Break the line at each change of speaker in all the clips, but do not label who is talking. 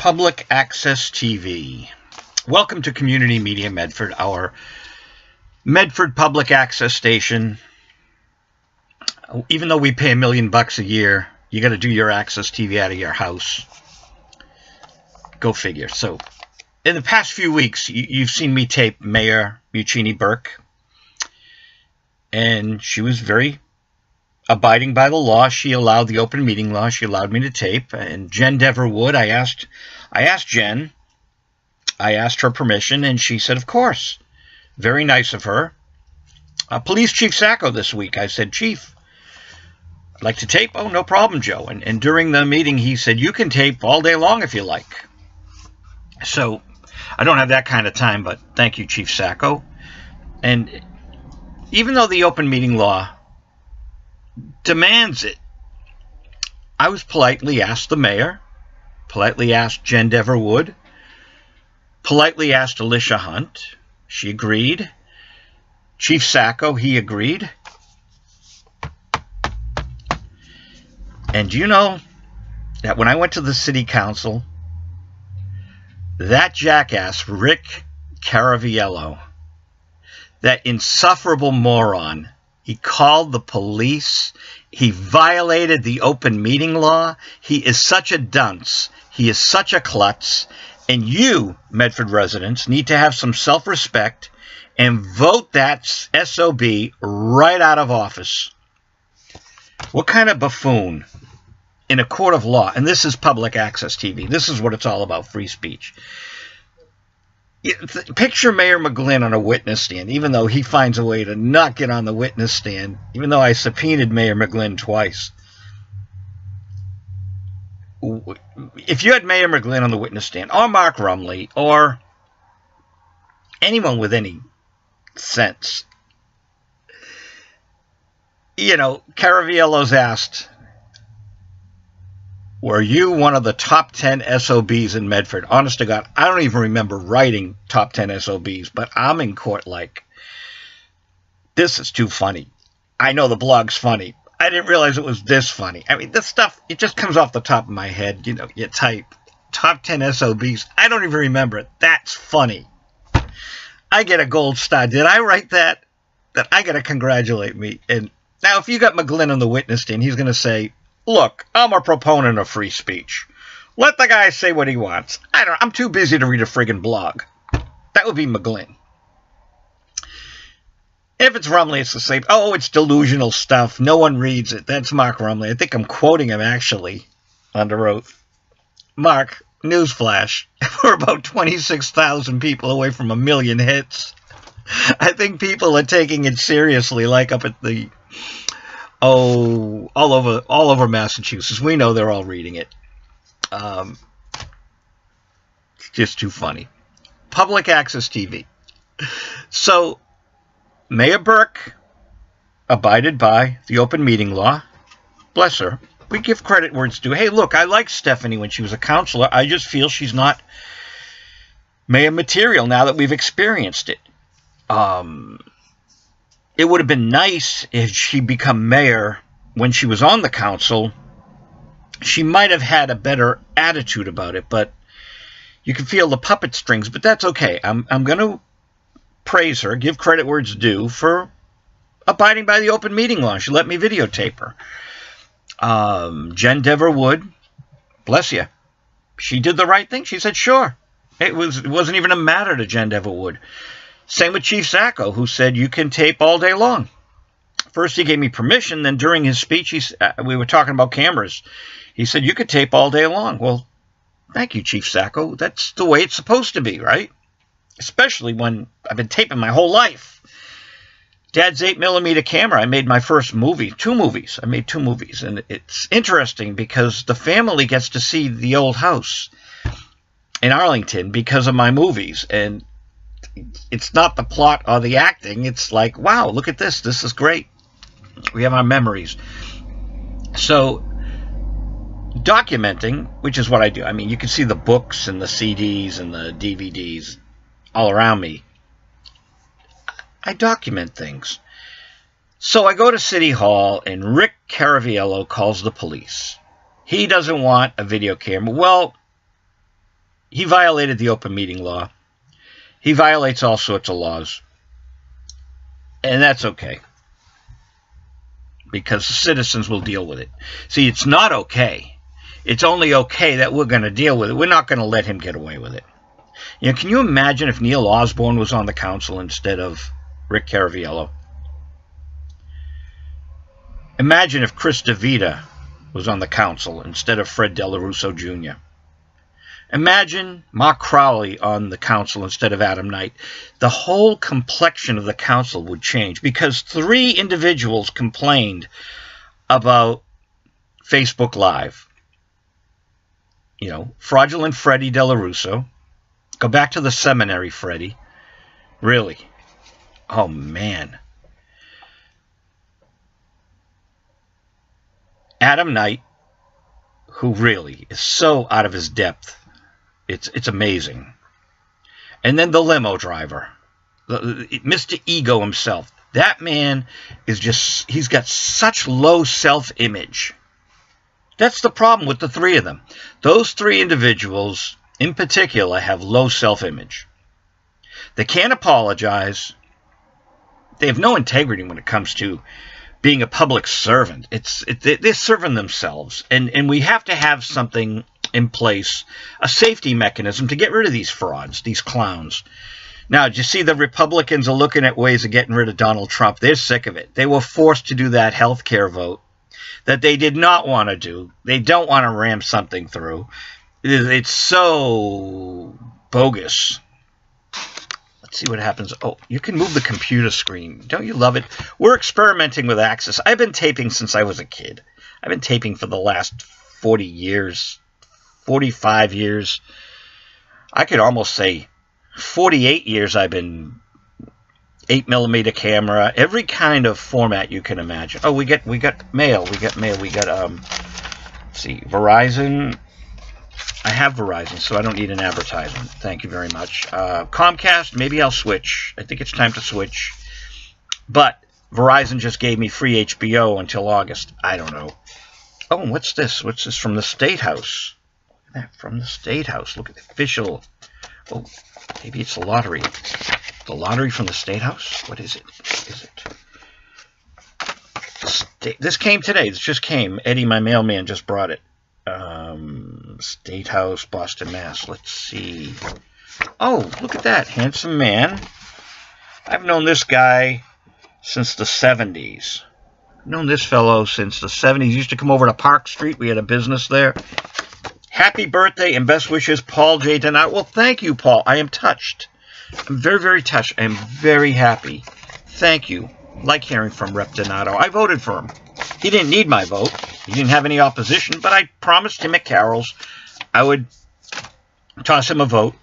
Public Access TV. Welcome to Community Media Medford, our Medford public access station. Even though we pay $1 million a year, you got to do your access TV out of your house. Go figure. So, in the past few weeks, you've seen me tape Mayor Muccini Burke, and she was very abiding by the law. She allowed the open meeting law. She allowed me to tape. And Jen Dever Wood, I asked Jen, I asked her permission, and she said, of course. Very nice of her. Police Chief Sacco this week, I said, Chief, I'd like to tape. Oh, no problem, Joe. And during the meeting, he said, you can tape all day long if you like. So I don't have that kind of time, but thank you, Chief Sacco. And even though the open meeting law demands it, I was politely asked the mayor, politely asked Jen Dever Wood, politely asked Alicia Hunt. She agreed. Chief Sacco, he agreed. And do you know that when I went to the city council, that jackass, Rick Caraviello, that insufferable moron, he called the police. He violated the open meeting law. He is such a dunce. He is such a klutz. And you, Medford residents, need to have some self-respect and vote that SOB right out of office. What kind of buffoon in a court of law? And this is public access TV. This is what it's all about, free speech. Picture Mayor McGlynn on a witness stand, even though he finds a way to not get on the witness stand, even though I subpoenaed Mayor McGlynn twice. If you had Mayor McGlynn on the witness stand, or Mark Rumley, or anyone with any sense, you know, Caraviello's asked, were you one of the top 10 SOBs in Medford? Honest to God, I don't even remember writing top 10 SOBs, but I'm in court like, this is too funny. I know the blog's funny. I didn't realize it was this funny. I mean, this stuff, it just comes off the top of my head. You know, you type top 10 SOBs. I don't even remember it. That's funny. I get a gold star. Did I write that? That I got to congratulate me. And now, if you got McGlynn on the witness stand, he's going to say, look, I'm a proponent of free speech. Let the guy say what he wants. I'm too busy to read a friggin' blog. That would be McGlynn. If it's Rumley, it's the same. Oh, it's delusional stuff. No one reads it. That's Mark Rumley. I think I'm quoting him, actually, under oath. Mark, newsflash. We're about 26,000 people away from 1 million hits. I think people are taking it seriously, like up at the... Oh, all over Massachusetts. We know they're all reading it. It's just too funny. Public access TV. So, Mayor Burke abided by the open meeting law. Bless her. We give credit where it's due. Hey, look, I liked Stephanie when she was a councilor. I just feel she's not mayor material now that we've experienced it. It would have been nice if she'd become mayor when she was on the council. She might have had a better attitude about it, but you can feel the puppet strings. But that's okay. I'm going to praise her, give credit where it's due for abiding by the open meeting law. She let me videotape her. Jen Dever Wood, bless you. She did the right thing. She said, sure. It wasn't even a matter to Jen Dever Wood. Same with Chief Sacco, who said, you can tape all day long. First, he gave me permission. Then during his speech, we were talking about cameras. He said, you could tape all day long. Well, thank you, Chief Sacco. That's the way it's supposed to be, right? Especially when I've been taping my whole life. Dad's 8mm camera. I made my first movie, 2 movies. I made 2 movies. And it's interesting because the family gets to see the old house in Arlington because of my movies. And it's not the plot or the acting. It's like, wow, look at this. This is great. We have our memories. So, documenting, which is what I do. I mean, you can see the books and the CDs and the DVDs all around me. I document things. So I go to City Hall, and Rick Caraviello calls the police. He doesn't want a video camera. Well, he violated the open meeting law. He violates all sorts of laws. And that's okay, because the citizens will deal with it. See, it's not okay. It's only okay that we're going to deal with it. We're not going to let him get away with it. You know, can you imagine if Neil Osborne was on the council instead of Rick Caraviello? Imagine if Chris DeVita was on the council instead of Fred Delarusso Jr. Imagine Mark Crowley on the council instead of Adam Knight. The whole complexion of the council would change, because 3 individuals complained about Facebook Live. You know, fraudulent Freddie Delarusso. Go back to the seminary, Freddie. Really. Oh, man. Adam Knight, who really is so out of his depth. It's amazing. And then the limo driver, Mr. Ego himself. That man is just, he's got such low self-image. That's the problem with the 3 of them. Those 3 individuals, in particular, have low self-image. They can't apologize. They have no integrity when it comes to being a public servant. They're serving themselves. And we have to have something in place, a safety mechanism to get rid of these frauds, these clowns. Now, do you see the Republicans are looking at ways of getting rid of Donald Trump? They're sick of it. They were forced to do that health care vote that they did not want to do. They don't want to ram something through. It's so bogus. Let's see what happens. Oh, you can move the computer screen. Don't you love it? We're experimenting with Access. I've been taping since I was a kid. I've been taping for the last 40 years, 45 years. I could almost say 48 years I've been 8mm camera, every kind of format you can imagine. Oh, we got mail. We got let's see, Verizon. I have Verizon, so I don't need an advertisement. Thank you very much. Comcast, maybe I'll switch. I think it's time to switch. But Verizon just gave me free HBO until August. I don't know. Oh, and what's this? What's this from the State House? Look at that, from the State House. Look at the official. Oh, maybe it's the lottery. The lottery from the State House? What is it? What is it? This came today. This just came. Eddie, my mailman, just brought it. State House, Boston, Mass. Let's see. Oh, look at that. Handsome man. I've known this guy since the 70s. I've known this fellow since the 70s. He used to come over to Park Street. We had a business there. Happy birthday and best wishes, Paul J. Donato. Well, thank you, Paul. I am touched. I'm very, very touched. I am very happy. Thank you. Like hearing from Rep. Donato. I voted for him. He didn't need my vote. He didn't have any opposition, but I promised him at Carroll's I would toss him a vote,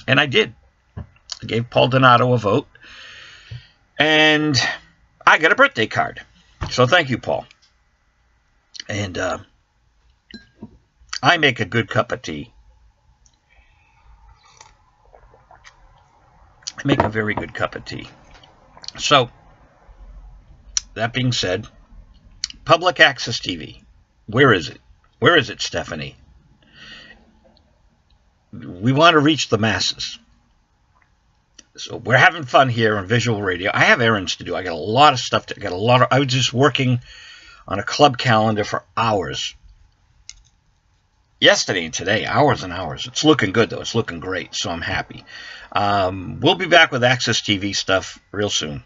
and I did. I gave Paul Donato a vote, and I got a birthday card. So thank you, Paul. And I make a good cup of tea. I make a very good cup of tea. So, that being said, public access TV. Where is it? Where is it, Stephanie? We want to reach the masses. So we're having fun here on Visual Radio. I have errands to do. I got a lot of stuff to. I was just working on a club calendar for hours. Yesterday and today, hours and hours. It's looking good, though. It's looking great, so I'm happy. We'll be back with Access TV stuff real soon.